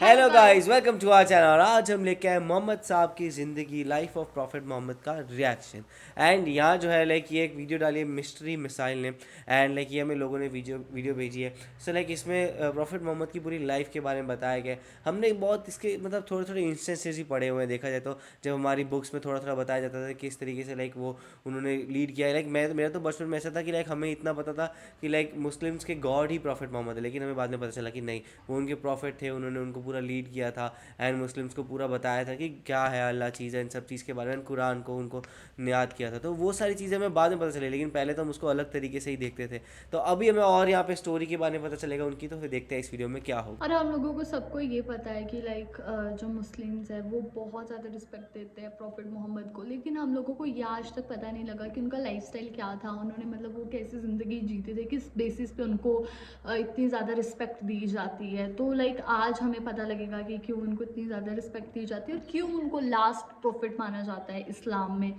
Hello guys, welcome to our channel. और आज हम लेके आए मोहम्मद साहब की ज़िंदगी, लाइफ ऑफ प्रॉफिट मोहम्मद का रिएक्शन। एंड यहाँ जो है लाइक ये एक वीडियो डाली है मिस्ट्री मिसाइल ने, एंड लाइक ये हमें लोगों ने वीडियो भेजी है। सो लाइक इसमें प्रॉफिट मोहम्मद की पूरी लाइफ के बारे में बताया गया है। हमने बहुत इसके मतलब थोड़े थोड़े इंस्टेंसेस ही पढ़े हुए हैं देखा जाए तो, जब हमारी बुक्स में थोड़ा थोड़ा बताया जाता था किस तरीके से लाइक वो उन्होंने लीड किया है। लाइक मेरा तो बचपन में ऐसा था कि लाइक हमें इतना पता था कि लाइक मुस्लिम्स के गॉड ही प्रॉफिट मोहम्मद है, लेकिन हमें बाद में पता चला कि नहीं, वो उनके प्रॉफिट थे, उन्होंने उनको पूरा लीड किया था एंड मुस्लिम्स को पूरा बताया था कि क्या है अल्लाह चीज़ है, इन सब चीज़ के बारे में कुरान को उनको याद किया था। तो वो सारी चीज़ें हमें बाद में पता चली, लेकिन पहले तो हम उसको अलग तरीके से ही देखते थे। तो अभी हमें और यहाँ पे स्टोरी के बारे में पता चलेगा उनकी, तो फिर देखते हैं इस वीडियो में क्या होगा। और हम लोगों को सबको ये पता है कि जो मुस्लिम्स है वो बहुत ज़्यादा रिस्पेक्ट देते हैं प्रॉफिट मोहम्मद को, लेकिन हम लोगों को ये आज तक पता नहीं लगा कि उनका लाइफस्टाइल क्या था। उन्होंने मतलब वो कैसी ज़िंदगी जीते थे, किस बेसिस पे उनको इतनी ज़्यादा रिस्पेक्ट दी जाती है। तो आज हमें पता लगेगा कि क्यों उनको इतनी ज़्यादा रिस्पेक्ट दी जाती है और क्यों उनको लास्ट प्रॉफिट माना जाता है इस्लाम में।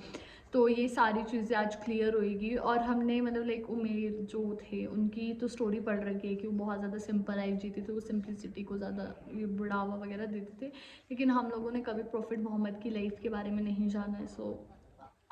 तो ये सारी चीज़ें आज क्लियर होएगी। और हमने उमेर जो थे उनकी तो स्टोरी पढ़ रखी है कि वो बहुत ज़्यादा सिंपल लाइफ जीते थे, वो सिंपलिसिटी को ज़्यादा ये बढ़ावा वगैरह देते थे, लेकिन हम लोगों ने कभी प्रॉफिट मोहम्मद की लाइफ के बारे में नहीं जाना है। सो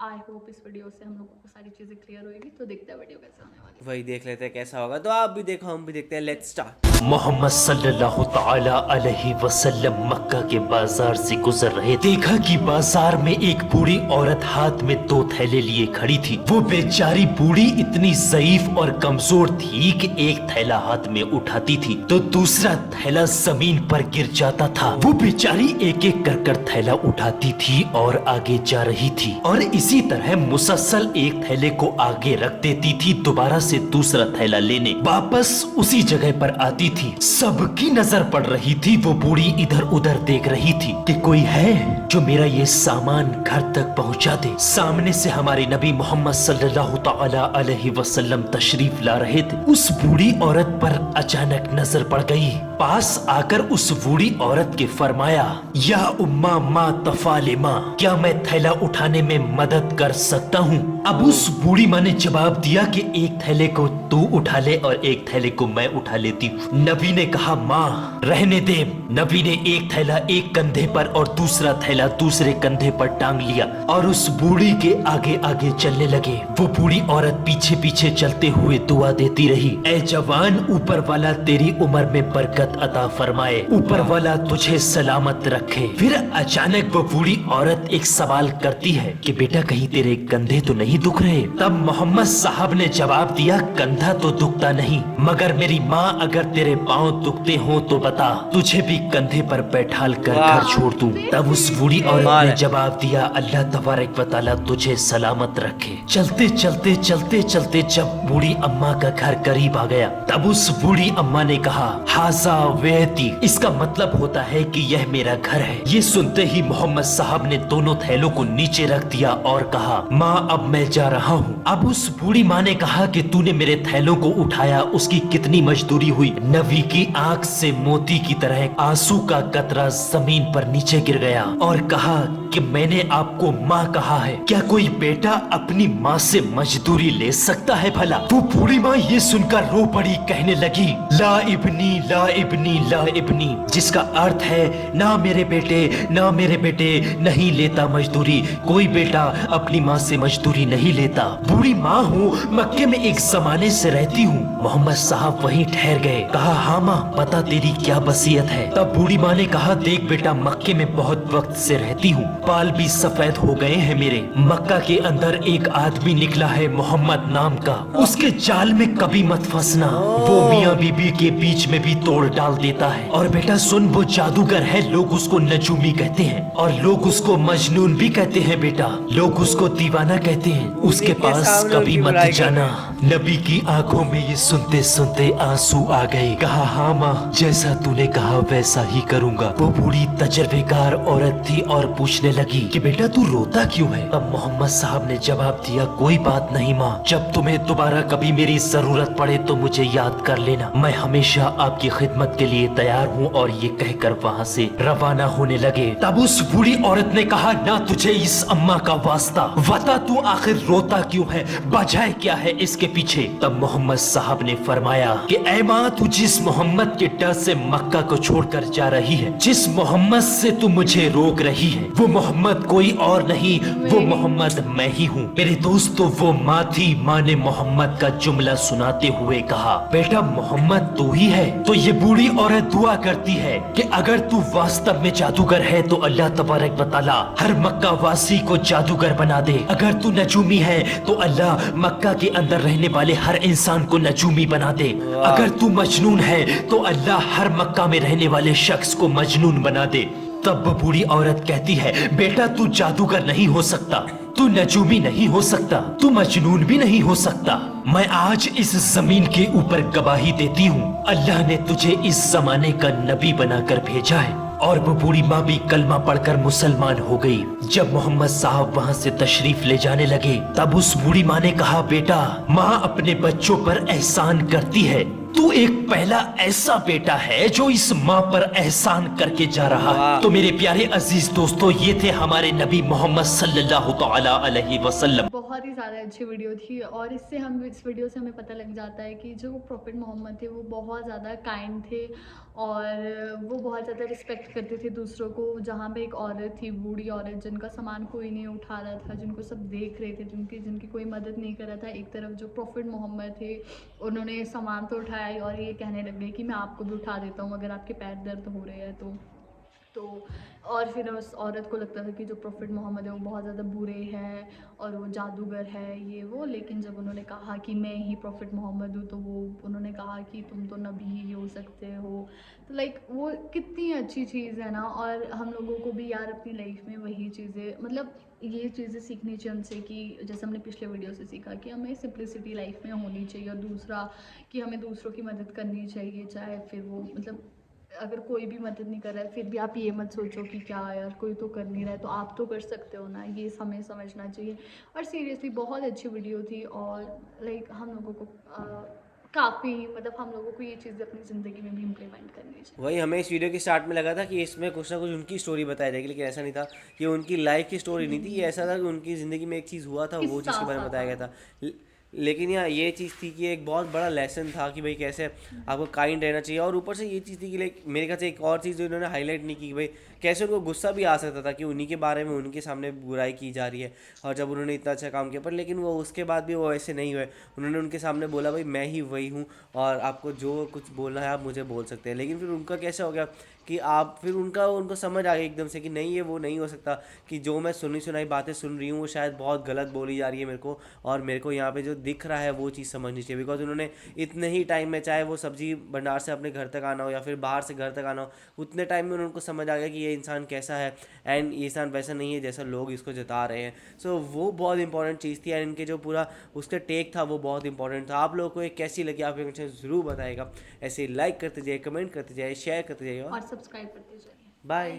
आई होप इस वीडियो से हम लोगों को सारी चीज़ें क्लियर होएगी। तो देखते हैं वीडियो कैसे होने वाली है। वही देख लेते हैं कैसा होगा। तो आप भी देखो, हम भी देखते हैं। Let's start. मोहम्मद सल्लल्लाहु ताला अलैहि वसल्लम मक्का के बाजार से गुजर रहे। देखा कि बाजार में एक बूढ़ी औरत हाथ में 2 थैले लिए खड़ी थी। वो बेचारी बूढ़ी इतनी ज़ईफ और कमजोर थी कि एक थैला हाथ में उठाती थी तो दूसरा थैला जमीन पर गिर जाता था। वो बेचारी एक एक कर थैला उठाती थी और आगे जा रही थी, और इसी तरह मुसलसल एक थैले को आगे रख देती थी, दोबारा से दूसरा थैला लेने वापस उसी जगह पर आती थी। सबकी नजर पड़ रही थी। वो बूढ़ी इधर उधर देख रही थी कि कोई है जो मेरा ये सामान घर तक पहुंचा दे। सामने से हमारे नबी मोहम्मद सल्लल्लाहु ताला अलैहि वसल्लम तशरीफ ला रहे थे। उस बूढ़ी औरत पर अचानक नजर पड़ गई। पास आकर उस बूढ़ी औरत के फरमाया, या उम्मा मा तफालिमा, क्या मैं थैला उठाने में मदद कर सकता हूँ? अब उस बूढ़ी माँ ने जवाब दिया कि एक थैले को तू उठा ले और एक थैले को मैं उठा लेती हूँ। नबी ने कहा, माँ रहने दे। नबी ने एक थैला एक कंधे पर और दूसरा थैला दूसरे कंधे पर टांग लिया और उस बूढ़ी के आगे आगे चलने लगे। वो बूढ़ी औरत पीछे पीछे चलते हुए दुआ देती रही, ऐ जवान, ऊपर वाला तेरी उम्र में बरकत अता फरमाए, ऊपर वाला तुझे सलामत रखे। फिर अचानक वो बूढ़ी औरत एक सवाल करती है कि बेटा कहीं तेरे कंधे तो नहीं दुख रहे? तब मोहम्मद साहब ने जवाब दिया, कंधा तो दुखता नहीं, मगर मेरी माँ अगर तेरे पाँव दुखते हो तो बता, तुझे भी कंधे पर बैठाल कर घर छोड़ दूं। तब उस बूढ़ी औरत ने जवाब दिया, अल्लाह तबारक व तआला तुझे सलामत रखे। चलते चलते चलते चलते जब बूढ़ी अम्मा का घर करीब आ गया, तब उस बूढ़ी अम्मा ने कहा, हाजा वेती, इसका मतलब होता है कि यह मेरा घर है। ये सुनते ही मोहम्मद साहब ने दोनों थैलों को नीचे रख दिया और कहा, माँ अब मैं जा रहा हूँ। अब उस बूढ़ी माँ ने कहा कि तूने मेरे थैलों को उठाया, उसकी कितनी मजदूरी हुई? नबी की आंख से मोती की तरह आंसू का कतरा जमीन पर नीचे गिर गया और कहा कि मैंने आपको माँ कहा है, क्या कोई बेटा अपनी माँ से मजदूरी ले सकता है भला? वो बूढ़ी माँ ये सुनकर रो पड़ी, कहने लगी, ला इब्नी ला इब्नी ला इब्नी, जिसका अर्थ है ना मेरे बेटे ना मेरे बेटे नहीं लेता मजदूरी, कोई बेटा अपनी माँ से मजदूरी नहीं लेता। बूढ़ी माँ हूँ, मक्के में एक जमाने से रहती हूँ। मोहम्मद साहब वहीं ठहर गए। कहा, हाँ माँ बता तेरी क्या वसीयत है? तब बूढ़ी माँ ने कहा, देख बेटा, मक्के में बहुत वक्त से रहती हूँ, बाल भी सफेद हो गए हैं मेरे। मक्का के अंदर एक आदमी निकला है मोहम्मद नाम का, उसके जाल में कभी मत फंसना, वो मियाँ बीबी के बीच में भी तोड़ डाल देता है। और बेटा सुन, वो जादूगर है, लोग उसको नजूमी कहते हैं और लोग उसको मजनून भी कहते हैं बेटा, लोग उसको दीवाना कहते हैं, उसके पास कभी मत जाना। नबी की आंखों में ये सुनते सुनते आंसू आ गए। कहा, हाँ माँ, जैसा तूने कहा वैसा ही करूँगा। वो बूढ़ी तजर्बेकार औरत थी और पूछने लगी कि बेटा तू रोता क्यों है? तब मोहम्मद साहब ने जवाब दिया, कोई बात नहीं माँ, जब तुम्हें दोबारा कभी मेरी जरूरत पड़े तो मुझे याद कर लेना, मैं हमेशा आपकी खिदमत के लिए तैयार हूँ। और ये कहकर वहाँ से रवाना होने लगे। तब उस बूढ़ी औरत ने कहा, ना तुझे इस अम्मा का واسطہ, بتا تو آخر روتا کیوں ہے, وجہ کیا ہے اس کے پیچھے. تب محمد صاحب نے فرمایا کہ اے ماں, تو جس محمد کے ڈر سے مکہ کو چھوڑ کر جا رہی ہے, جس محمد سے تو مجھے روک رہی ہے, وہ محمد کوئی اور نہیں, وہ محمد میں ہی ہوں. میرے دوستو, وہ ماں تھی. ماں نے محمد کا جملہ سناتے ہوئے کہا, بیٹا محمد تو ہی ہے. تو یہ بوڑھی عورت دعا کرتی ہے کہ اگر تو واستو میں جادوگر ہے تو اللہ تبارک و تعالی ہر مکہ واسی کو جادوگر بنا دے. اگر تو نجومی ہے تو اللہ مکہ کے اندر رہنے والے ہر انسان کو نجومی بنا دے. اگر تو مجنون ہے تو اللہ ہر مکہ میں رہنے والے شخص کو مجنون بنا دے. تب وہ بوڑھی عورت کہتی ہے, بیٹا تو جادوگر نہیں ہو سکتا, تو نجومی نہیں ہو سکتا, تو مجنون بھی نہیں ہو سکتا. میں آج اس زمین کے اوپر گواہی دیتی ہوں, اللہ نے تجھے اس زمانے کا نبی بنا کر بھیجا ہے. اور وہ بوڑھی ماں بھی کلمہ پڑھ کر مسلمان ہو گئی. جب محمد صاحب وہاں سے تشریف لے جانے لگے تب اس بوڑھی ماں نے کہا, بیٹا ماں اپنے بچوں پر احسان کرتی ہے, تو ایک پہلا ایسا بیٹا ہے جو اس ماں پر احسان کر کے جا رہا ہے. تو میرے پیارے عزیز دوستو, یہ تھے ہمارے نبی محمد صلی اللہ تعالی علیہ وسلم. بہت ہی زیادہ اچھی ویڈیو تھی, اور اس ویڈیو سے ہمیں پتہ لگ جاتا ہے کہ جو پروفٹ محمد تھے وہ بہت زیادہ کائنڈ تھے, اور وہ بہت زیادہ رسپیکٹ کرتے تھے دوسروں کو. جہاں پہ ایک عورت تھی, بوڑھی عورت, جن کا سامان کوئی نہیں اٹھا رہا تھا, جن کو سب دیکھ رہے تھے, جن کی کوئی مدد نہیں کر رہا تھا, ایک طرف جو پروفٹ محمد تھے انہوں نے سامان تو اٹھایا اور یہ کہنے لگ گئے کہ میں آپ کو بھی اٹھا دیتا ہوں اگر آپ کے پیر درد ہو رہے ہیں تو. اور پھر اس عورت کو لگتا تھا کہ جو پروفٹ محمد ہے وہ بہت زیادہ برے ہیں اور وہ جادوگر ہے یہ وہ, لیکن جب انہوں نے کہا کہ میں ہی پروفٹ محمد ہوں تو انہوں نے کہا کہ تم تو نبی ہی ہو سکتے ہو. تو وہ کتنی اچھی چیز ہے نا. اور ہم لوگوں کو بھی یار اپنی لائف میں وہی چیزیں, مطلب یہ چیزیں سیکھنی چاہیے ان سے, کہ جیسے ہم نے پچھلے ویڈیو سے سیکھا کہ ہمیں سمپلسٹی لائف میں ہونی چاہیے, اور دوسرا کہ ہمیں دوسروں کی مدد کرنی چاہیے, چاہے پھر وہ مطلب اگر کوئی بھی مدد نہیں کر رہا ہے پھر بھی آپ یہ مت سوچو کہ کیا یار کوئی تو کر نہیں رہا ہے تو آپ تو کر سکتے ہو نا, یہ ہمیں سمجھنا چاہیے. اور سیریسلی بہت اچھی ویڈیو تھی, اور ہم لوگوں کو کافی مطلب ہم لوگوں کو یہ چیزیں اپنی زندگی میں بھی امپلیمنٹ کرنی چاہیے. وہی ہمیں اس ویڈیو کے اسٹارٹ میں لگا تھا کہ اس میں کچھ نہ کچھ ان کی اسٹوری بتائی جائے گی, لیکن ایسا نہیں تھا. یہ ان کی لائف کی اسٹوری نہیں تھی, یہ ایسا تھا کہ ان کی زندگی میں ایک چیز ہوا تھا, وہ چیز کے بارے میں بتایا گیا تھا. لیکن یہاں یہ چیز تھی کہ ایک بہت بڑا لیسن تھا کہ بھائی کیسے آپ کو کائنڈ رہنا چاہیے. اور اوپر سے یہ چیز تھی کہ میرے خیال سے ایک اور چیز جو انہوں نے ہائی لائٹ نہیں کی کہ بھائی کیسے ان کو غصہ بھی آ سکتا تھا کہ انہی کے بارے میں ان کے سامنے برائی کی جا رہی ہے, اور جب انہوں نے اتنا اچھا کام کیا پر لیکن وہ اس کے بعد بھی وہ ایسے نہیں ہوئے. انہوں نے ان کے سامنے بولا بھائی میں ہی وہی ہوں, اور آپ کو جو کچھ بولنا ہے آپ مجھے بول سکتے ہیں. لیکن پھر ان کا کیسا ہو گیا کہ آپ پھر ان کو سمجھ آ گئی ایک دم سے کہ نہیں, یہ وہ نہیں ہو سکتا, کہ جو میں سنائی باتیں سن رہی ہوں وہ شاید بہت غلط بولی جا رہی ہے میرے کو, اور میرے کو یہاں پہ جو دکھ رہا ہے وہ چیز سمجھنی چاہیے. بیکاز انہوں نے اتنے ہی ٹائم میں, چاہے وہ سبزی بھنڈار سے اپنے گھر تک آنا ہو یا پھر باہر سے گھر تک آنا ہو, اتنے ٹائم میں ان کو سمجھ آ گیا کہ یہ انسان کیسا ہے, اینڈ یہ انسان ویسا نہیں ہے جیسا لوگ اس کو جتا رہے ہیں. سو وہ بہت امپورٹنٹ چیز تھی, اینڈ ان کے جو پورا اس کا ٹیک تھا وہ بہت امپورٹنٹ تھا. آپ لوگوں کو یہ کیسی لگی آپ کمنٹ سے ضرور بتائے گا. ایسے لائک کرتے جائیے, کمنٹ کرتے جائیے, شیئر کرتے جائیے, اور سبسکرائب کرتے جائیے. بائے.